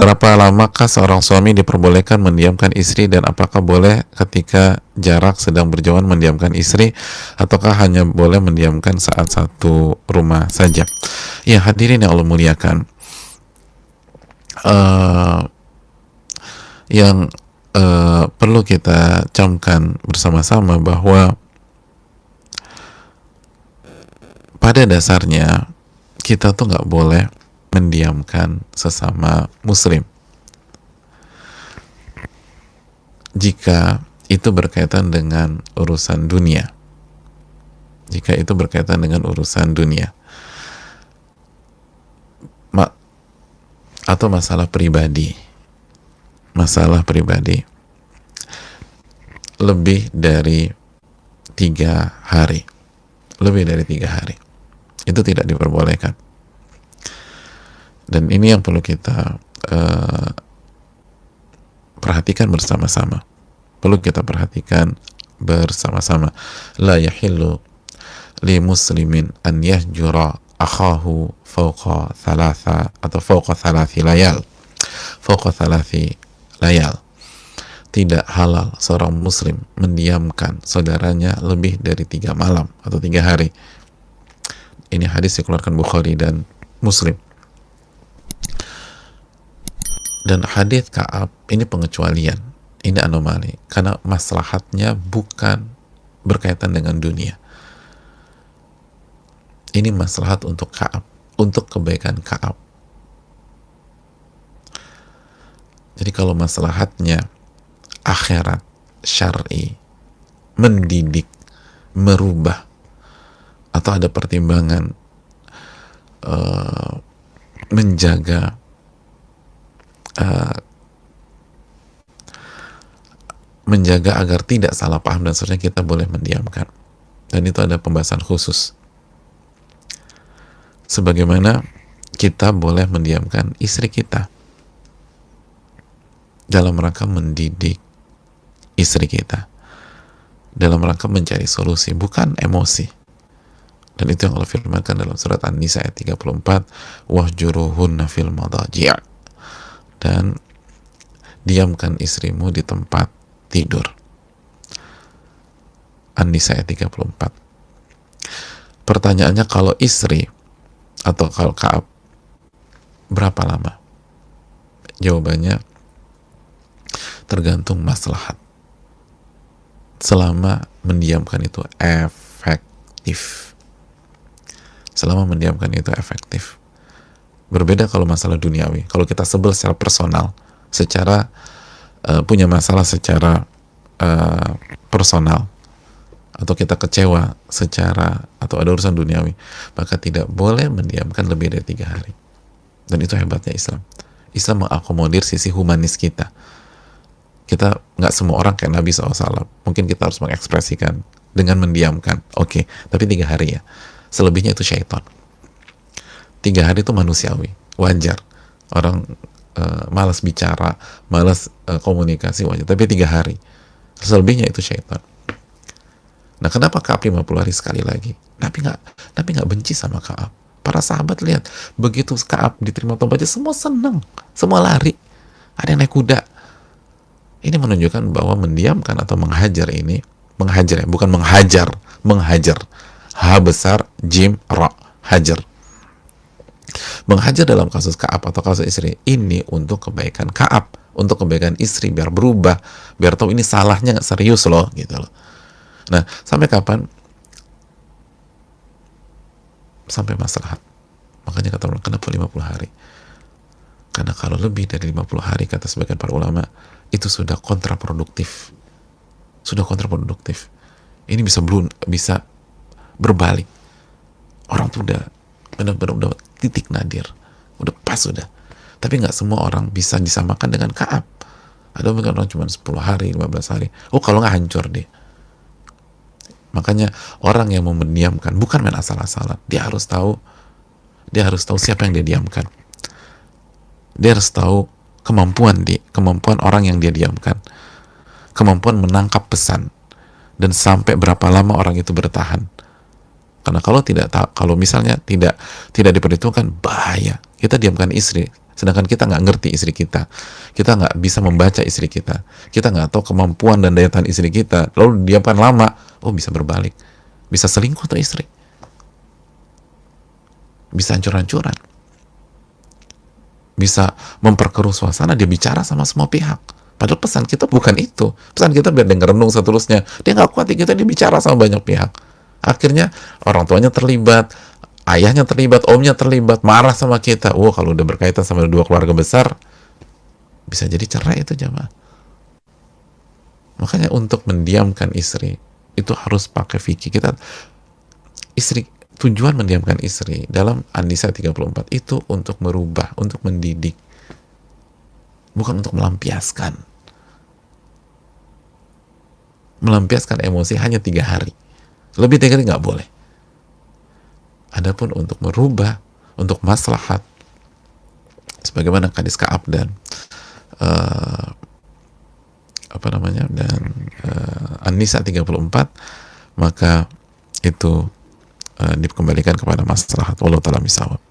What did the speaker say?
Berapa lamakah seorang suami diperbolehkan mendiamkan istri, dan apakah boleh ketika jarak sedang berjauhan mendiamkan istri, ataukah hanya boleh mendiamkan saat satu rumah saja? Ya, hadirin yang Allah muliakan, yang perlu kita camkan bersama-sama bahwa pada dasarnya kita tuh nggak boleh mendiamkan sesama muslim jika itu berkaitan dengan urusan dunia. Jika itu berkaitan dengan urusan dunia atau masalah pribadi, lebih dari 3 hari, itu tidak diperbolehkan. Dan ini yang perlu kita perhatikan bersama-sama. La yahillu li muslimin an yahjura akhahu fawqa thalathi layal. Tidak halal seorang muslim mendiamkan saudaranya lebih dari 3 malam atau 3 hari. Ini hadis dikeluarkan Bukhari dan Muslim. Dan hadis Ka'ab ini pengecualian, ini anomali, karena maslahatnya bukan berkaitan dengan dunia. Ini maslahat untuk Ka'ab, untuk kebaikan Ka'ab. Jadi kalau maslahatnya akhirat, syar'i, mendidik, merubah, atau ada pertimbangan menjaga agar tidak salah paham dan seterusnya, kita boleh mendiamkan. Dan itu ada pembahasan khusus. Sebagaimana kita boleh mendiamkan istri kita dalam rangka mendidik istri kita, dalam rangka mencari solusi, bukan emosi. Dan itu yang Allah firmankan dalam surat An-Nisa ayat 34, wahjuruhunna fil madaji', dan diamkan istrimu di tempat tidur. An-Nisa ayat 34. Pertanyaannya, kalau istri atau kalau Ka'ab berapa lama? Jawabannya tergantung maslahat. Selama mendiamkan itu efektif. Berbeda kalau masalah duniawi. Kalau kita sebel secara personal, punya masalah secara personal, atau kita kecewa atau ada urusan duniawi, maka tidak boleh mendiamkan lebih dari 3 hari. Dan itu hebatnya Islam. Islam mengakomodir sisi humanis kita. Kita nggak semua orang kayak Nabi SAW. Mungkin kita harus mengekspresikan dengan mendiamkan. Oke, tapi 3 hari ya. Selebihnya itu syaitan. 3 hari itu manusiawi, wajar. Orang malas bicara, malas komunikasi, wajar. Tapi 3 hari. Selebihnya itu syaitan. Nah, kenapa Ka'ab 50 hari sekali lagi? Nabi nggak benci sama Ka'ab. Para sahabat lihat, begitu Ka'ab diterima tobatnya, semua senang, semua lari. Ada yang naik kuda. Ini menunjukkan bahwa mendiamkan atau menghajar ini, menghajar ya, bukan menghajar, menghajar. H besar, jim, ra, hajar. Menghajar dalam kasus Ka'ab atau kasus istri, ini untuk kebaikan Ka'ab, untuk kebaikan istri, biar berubah, biar tahu ini salahnya nggak serius loh, gitu loh. Nah, sampai kapan? Sampai maslahat. Makanya kata ulama, kenapa 50 hari? Karena kalau lebih dari 50 hari, kata sebagian para ulama, itu sudah kontraproduktif. Ini bisa berbalik. Orang tuh udah benar-benar udah titik nadir, udah pas udah. Tapi nggak semua orang bisa disamakan dengan Ka'ab. Ada mungkin orang cuma 10 hari, 15 hari. Oh, kalau nggak hancur deh. Makanya orang yang mau mendiamkan bukan main asal-asalan. Dia harus tahu dia harus tahu siapa yang dia diamkan. Dia harus tahu kemampuan orang yang dia diamkan, kemampuan menangkap pesan, dan sampai berapa lama orang itu bertahan. Karena kalau misalnya tidak diperhitungkan, bahaya. Kita diamkan istri, sedangkan kita nggak ngerti istri kita nggak bisa membaca istri kita nggak tahu kemampuan dan daya tahan istri kita, lalu diamkan lama, bisa berbalik, bisa selingkuh tuh istri, bisa hancur-hancuran, bisa memperkeruh suasana, dia bicara sama semua pihak. Padahal pesan kita bukan itu. Pesan kita biar dia ngerenung seterusnya. Dia nggak kuat, dia bicara sama banyak pihak. Akhirnya orang tuanya terlibat, ayahnya terlibat, omnya terlibat, marah sama kita. Kalau udah berkaitan sama dua keluarga besar, bisa jadi cerai itu jamaah. Makanya untuk mendiamkan istri, itu harus pakai fikih. Tujuan mendiamkan istri dalam An-Nisa 34 itu untuk merubah, untuk mendidik, bukan untuk melampiaskan. Melampiaskan emosi hanya 3 hari. Lebih 3 hari nggak boleh. Adapun untuk merubah, untuk maslahat, sebagaimana hadis Ka'ab dan An-Nisa 34, maka itu dikembalikan kepada maslahat. Wallahu ta'ala misawab.